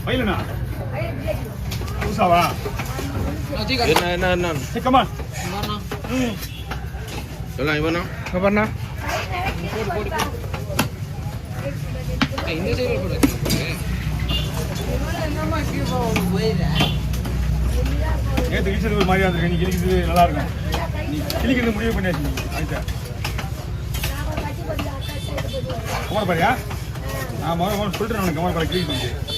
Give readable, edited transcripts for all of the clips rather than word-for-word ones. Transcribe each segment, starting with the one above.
வயலுண்ணா புதுசாவா என்ன கமா எல்லாம் இவனா பண்ணா இந்த சைடு போடு நேற்று கிழிச்சது ஒரு மாதிரியா இருக்கு நீ கிழிக்கிறது நல்லா இருக்கும் நீ கிழிக்கிறது முடிவு பண்ணியாச்சு நீ ஆயிட்டா குமார் பாரியா நான் முதல்ல சொல்லிட்டு நான் குமார் பாரி கிழிக்க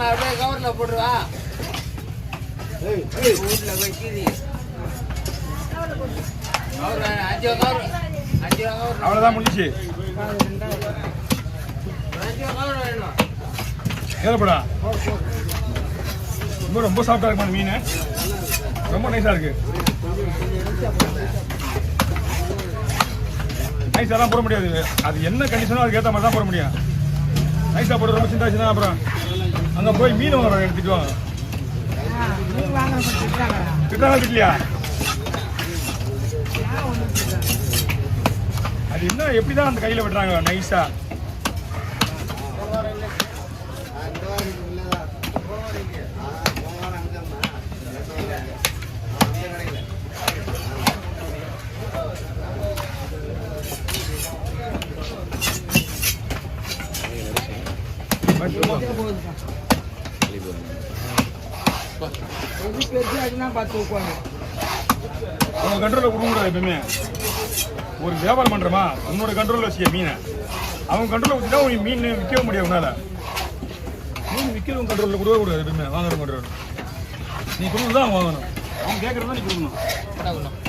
அப்படியே கவர்ல போடுவா வீட்டுல போய் கீரி அவ்வளோதான் முடிஞ்சிச்சு ஏறப்படா ரொம்ப சாஃப்டா இருக்குமா மீன் ரொம்ப நைஸா இருக்கு நைஸாலாம் போட முடியாது அது என்ன கண்டிஷனோ அதுக்கு ஏற்ற மாதிரி தான் போட முடியும் நைஸா போட ரொம்ப சிந்தாச்சுன்னா அப்புறம் அங்கே போய் மீன் வாங்க எடுத்துட்டு வாங்க திட்டாங்க திட்டலையா அது என்ன எப்படிதான் அந்த கையில் விடுறாங்க நைஸா அவங்க கண்ட்ரோலில் கொடுக்க கூடாது எப்பவுமே ஒரு வியாபாரம் பண்றோமா உன்னோட கண்ட்ரோலில் வச்சுக்க மீனை அவங்க கண்ட்ரோலில் வச்சுட்டா உனக்கு மீன் விற்க முடியாது உன்னால மீன் விற்கிறவங்க கண்ட்ரோலில் கொடுக்க கூடாது எப்பவுமே வாங்குற கண்ட்ரோல் நீ கொடுக்கணும் தான் வாங்கணும் அவங்க கேட்கறது தான் நீ கொடுக்கணும்